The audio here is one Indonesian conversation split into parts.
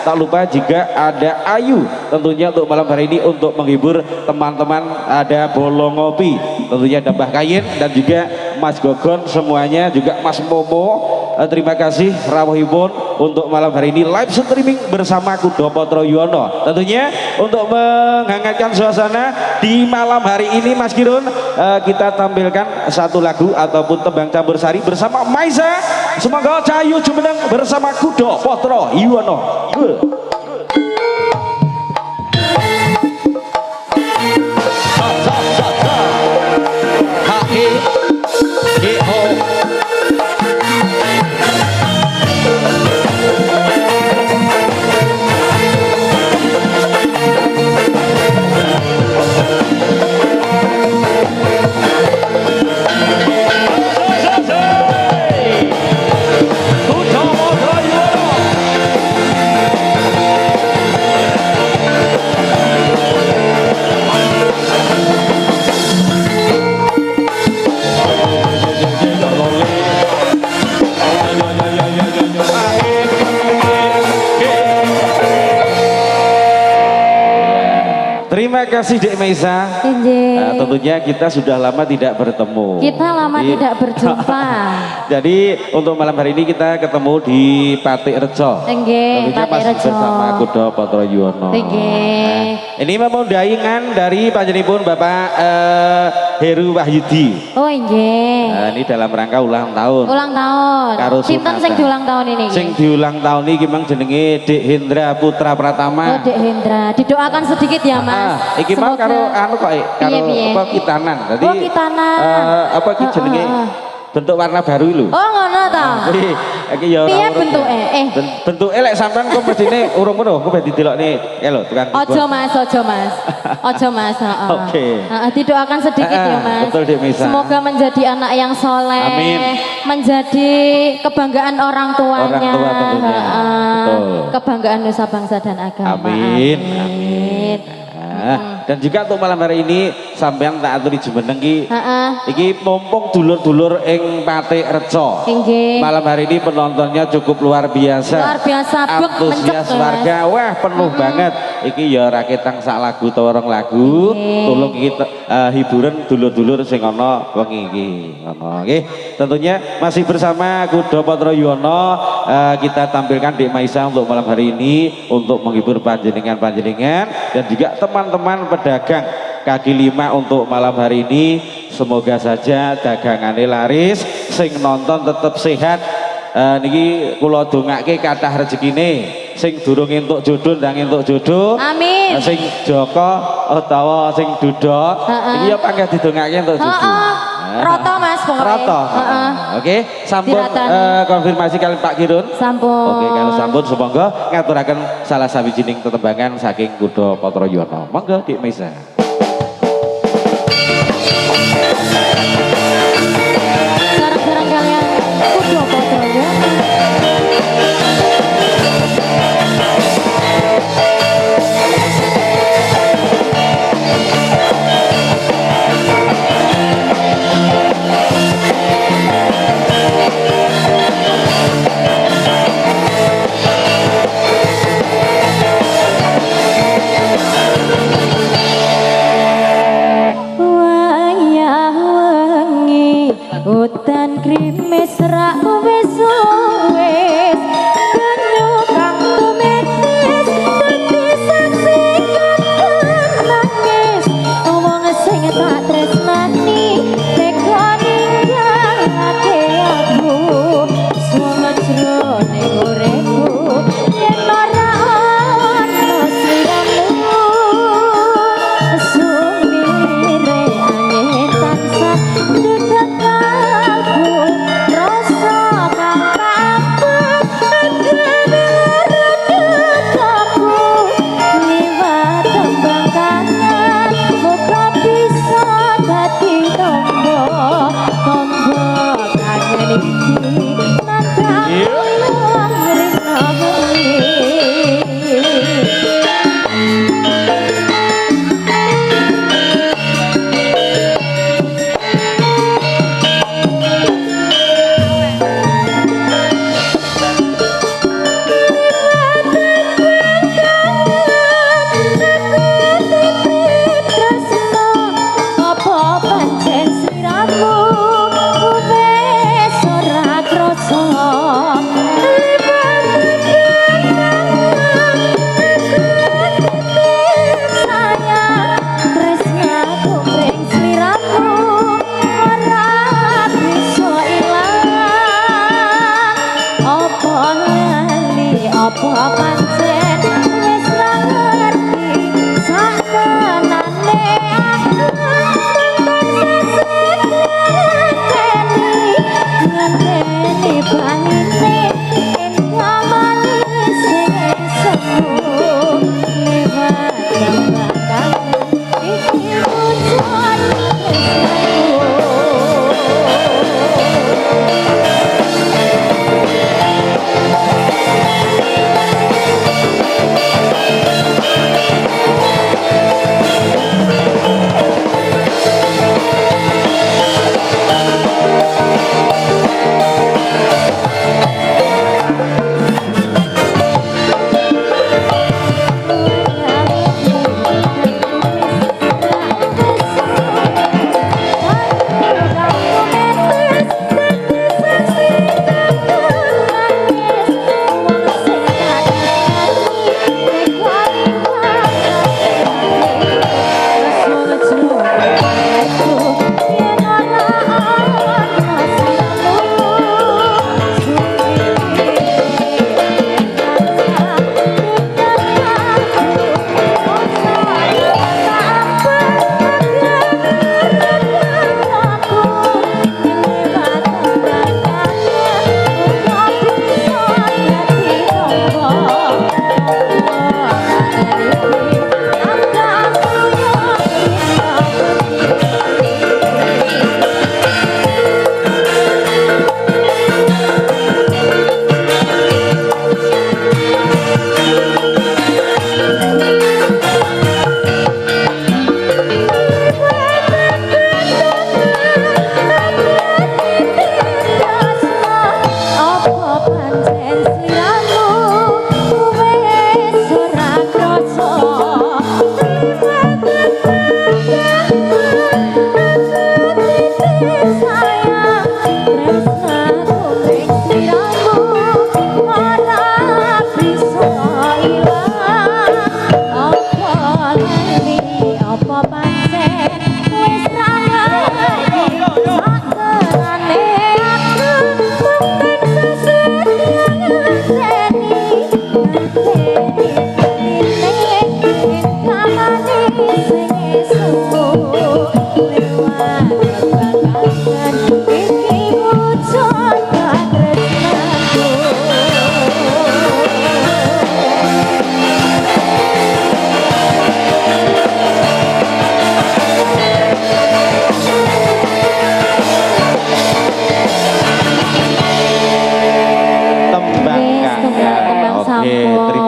Tak lupa juga ada Ayu tentunya untuk malam hari ini untuk menghibur teman-teman, ada Bolong Ngopi, tentunya ada Mbah Kayin dan juga Mas Gogon, semuanya juga Mas Momo. Terima kasih rawuhipun untuk malam hari ini live streaming bersama Kudo Potro Yuwono. Tentunya untuk menghangatkan suasana di malam hari ini Mas Kirun, kita tampilkan satu lagu ataupun tembang campur sari bersama Maisa. Semoga Cahayu Jumeneng bersama Kudo Potro Yuwono. Terima kasih Dek Maisa. Tentunya kita sudah lama tidak bertemu. Kita lama tidak berjumpa. Jadi untuk malam hari ini kita ketemu di Patik Rejo. Tentunya masih bersama Kudo Potro Yuwono. Ini memundahingan dari panjenengan Bapak Heru Wahyudi. Oh nggih. Ini dalam rangka ulang tahun. Ulang tahun. Sinten sing diulang tahun ini? Sing diulang tahun ini memang jenenge Dek Hendra Putra Pratama. Oh Dek Hendra. Didoakan sedikit ya Mas. Iki mau karo anu kok karo apa kitanan. Dadi oh kitanan. Apa iki jenenge bentuk warna baru lho. Oh ngono ta. Iki ya ora. Piye bentuke? Bentuke lek sampean kok mestine urung ngono, kok ben didelokne lho tukang. Ojo Mas, ojo Mas. Ojo Mas, heeh. Oke. Didoakan sedikit ya Mas. Betul Dek Misa. Semoga menjadi anak yang soleh. Amin. Menjadi kebanggaan orang tuanya. Orang tua tentunya. Betul. Kebanggaan nusa bangsa dan agama. Amin. Amin. Dan juga untuk malam hari ini sampean tak aturi jumeneng iki mumpung dulur-dulur ing Patik Rejo. Malam hari ini penontonnya cukup luar biasa. Luar biasa, antusias warga, wah penuh banget. Iki ya raketang sak lagu utawa rong lagu. Tolong iki hiburan dulur-dulur sing ana wengi iki. Ngono nggih. Tentunya masih bersama Kudo Potro Yuwono, kita tampilkan Dek Maisa untuk malam hari ini untuk menghibur panjenengan-panjenengan dan juga teman-teman pedagang kaki lima untuk malam hari ini. Semoga saja dagangannya laris, sing nonton tetap sehat. Niki kula dongake kathah rezekine, sing durung entuk jodoh ndang entuk jodoh. Amin. Sing Joko utawa sing Dudok iki ya panggah didongake entuk jodoh. Roto Mas pokoknya. Roto. Oke, sampun konfirmasi kali Pak Kirun. Sampun. Oke, kalau sampun semoga ngaturaken salah sawijining tetembangan saking Kudo Potro Yuwono. Monggo Dik Maisa. Sarang-sarang kalian Kudo Potro Yuwono.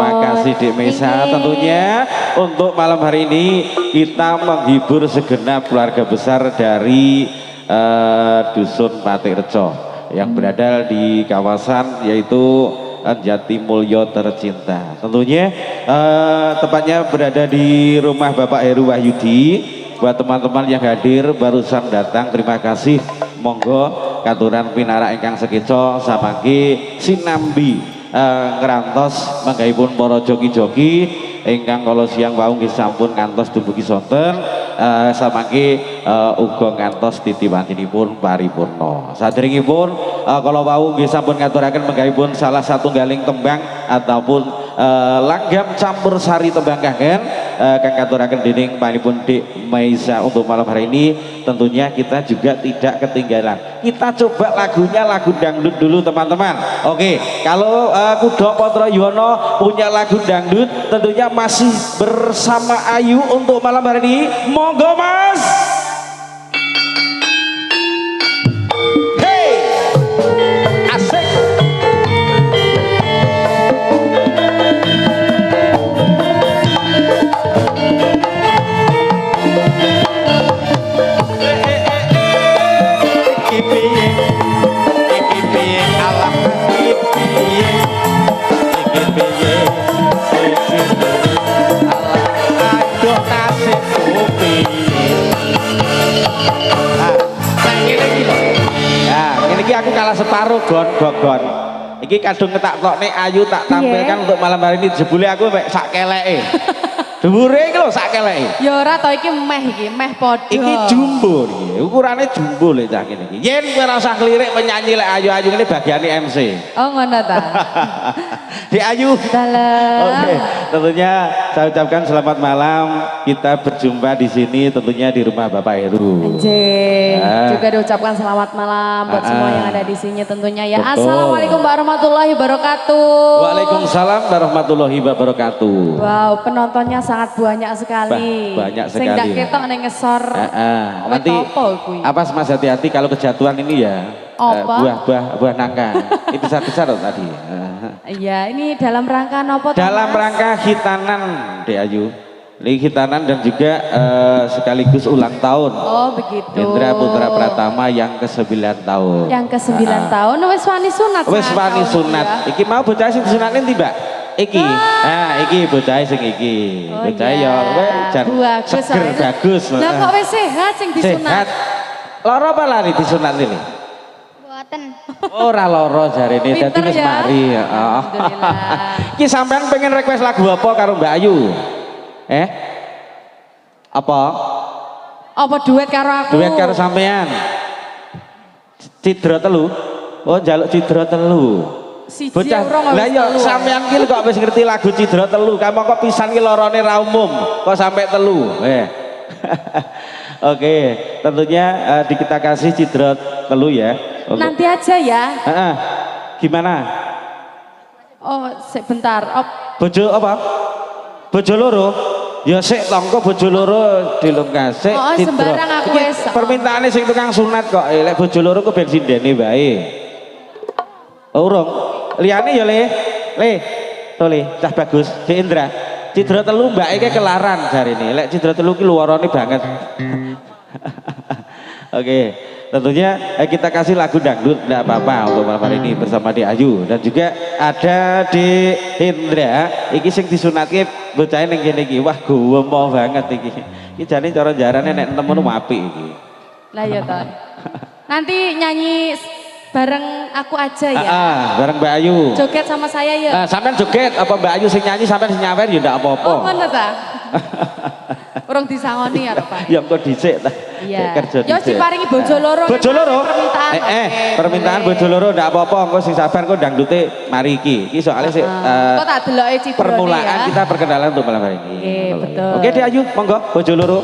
Terima kasih Dek Mesa. Tentunya untuk malam hari ini kita menghibur segenap keluarga besar dari Dusun Patirjo yang berada di kawasan yaitu Jatimulyo tercinta. Tentunya tepatnya berada di rumah Bapak Heru Wahyudi. Buat teman-teman yang hadir barusan datang, terima kasih. Monggo katuran pinara ingkang sekeco samangke sinambi ngerantos manggaipun para joki-joki ingkang kala siang wau nggih sampun ngantos dumugi sonten samangke uga ngantos titiwantinipun paripurna. Saderengipun kala wau nggih sampun ngaturaken manggaipun salah satunggaling tembang ataupun langgam campur sari tembang kangen kang katuraken dening panipun Dik Maisa untuk malam hari ini. Tentunya kita juga tidak ketinggalan. Kita coba lagunya lagu dangdut dulu teman-teman. Oke, kalau Kudo Potro Yono punya lagu dangdut tentunya masih bersama Ayu untuk malam hari ini. Monggo Mas. Hey, asik. Aku kalah separuh gon. Iki kadung ngetak-tokne Ayu tak tampilkan untuk malam hari ini jebule aku mek sak keleke. Dhuwure iki lho sak keleke. Ya ora to iki meh padha. Iki jumbo iki. Ukurane jumbo lho cah kene iki. Yen kowe ora usah klirik penyanyi lek Ayu-ayu ngene bagiane MC. Oh ngono ta. Di Ayu. Dalam. Oke, tentunya saya ucapkan selamat malam. Kita berjumpa di sini tentunya di rumah Bapak Heru. Anjir. Juga diucapkan selamat malam buat semua yang ada di sini tentunya ya. Betul. Assalamualaikum warahmatullahi wabarakatuh. Waalaikumsalam warahmatullahi wabarakatuh. Wow, penontonnya sangat banyak sekali. Banyak sekali. Sing ndak ketok ning ngesor. Nanti apa Mas hati-hati kalau kejatuhan ini ya. Buah nangka. Itu besar-besar tadi. Iya, ini dalam rangka nopo? Dalam rangka hitanan Dek Ayu. Ini hitanan dan juga sekaligus ulang tahun. Oh begitu. Indra Putra Pratama yang ke-9 tahun. Yang ke-9 tahun. Wes wani sunat. Wes wani sunat. Iki mau bocah sing disunatin tiba. Iki. Nah, iki bocah sing iki. Bocah ya jan seger bagus. Lah kok wis sehat sing disunat? Sehat. Loro apa lari disunat ini? Mboten. Ora loro jarene dadi wis mari. Alhamdulillah. Iki sampean pengen request lagu apa karo Mbak Ayu? Apa? Apa duet karo aku? Duet karo sampean. Cidra telu. Oh, njaluk Cidra telu. Bocah. Lah ya sampean ki kok wis ngerti lagu Cidra telu. Kamu kok pisan ki lorone ra umum. Kok sampai telu. Oke, tentunya kita kasih Cidra telu ya. Nanti aja ya. Gimana? Oh, sebentar. Bojo apa? Bojo loro. Ya sik tongko bojo loro dilungkas sik. Oh, sembarang aku wis. Permintaane sing tukang sunat kok. Lek bojo loro ku ben sindene wae. Urung. Liyane ya Le. To Le, cah bagus. Di Indra. Cidra telu mbake ke kelaran jarine. Lek Cidra telu ki luarane banget. Oke. Tentunya kita kasih lagu dangdut tidak apa-apa untuk malam hari ini bersama Di Ayu dan juga ada Di Indra iki sing disunatke bocah ning kene iki. Wah, guwemo banget iki. Iki jane cara jarane nek temen apik iki. Lah ya to. Nanti nyanyi bareng aku aja ya. Bareng Mbak Ayu. Joget sama saya ya. Sampean joget apa Mbak Ayu sing nyanyi sampean sing nyawer ya ndak apa-apa. Oh, ngono ta. Urung disangoni ya, Pak. Ya kok dhisik ta. Iya. Kerja ya dhisik. diparingi bojo loro. Bojo loro. Permintaan. Permintaan bojo loro ndak apa-apa, engko sing sabar kok dangdute mari iki. Iki soalnya sik kok tak deloke Cidrone permulaan ya. kita perkenalan untuk malam hari ini. Oke, betul. Oke, Di Ayu, monggo bojo loro.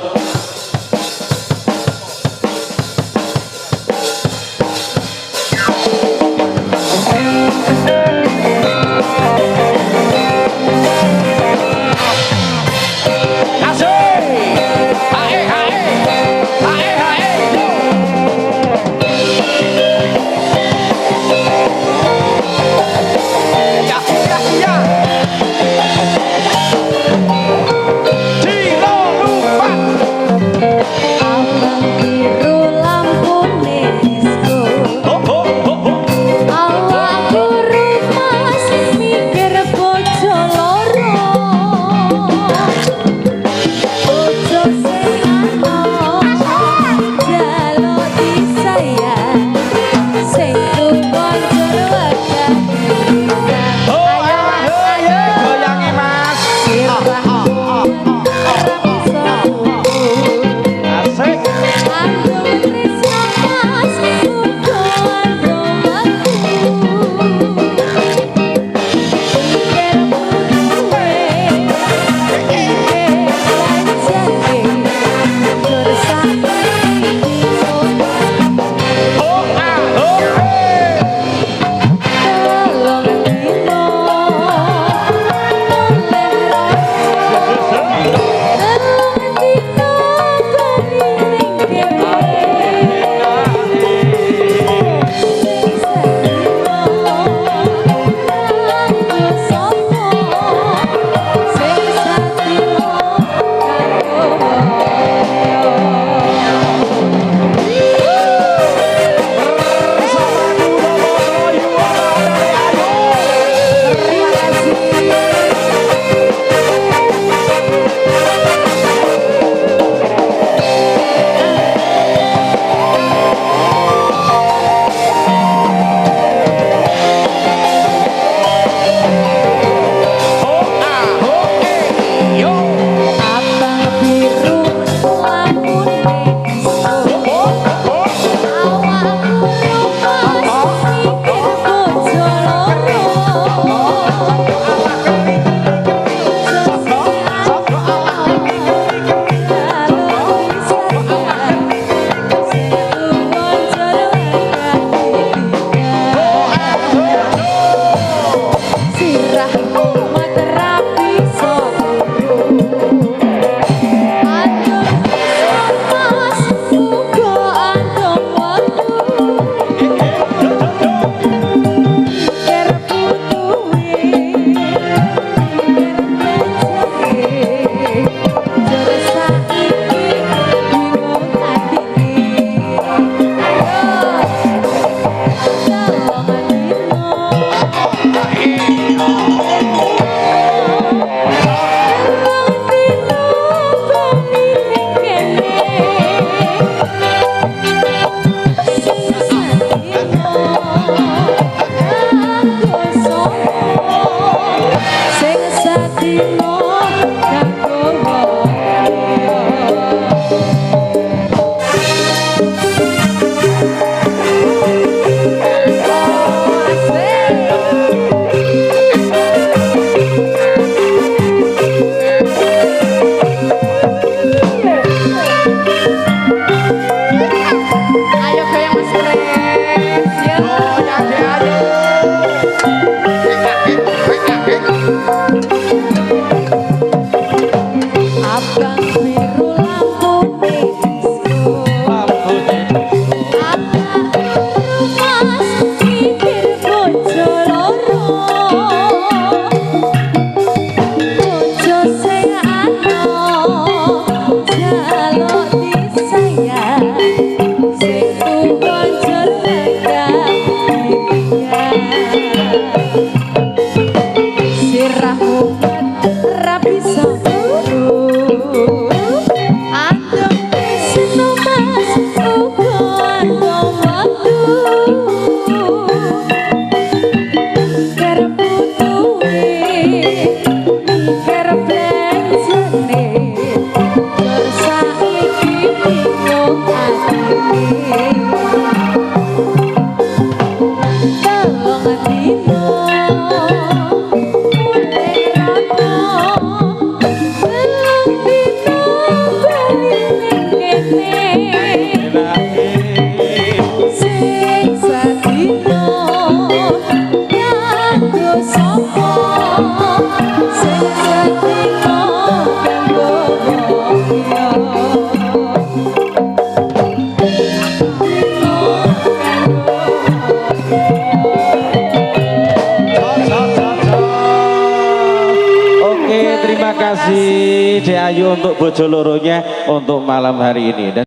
Terima kasih Dek Ayu untuk bojo loronya untuk malam hari ini. Dan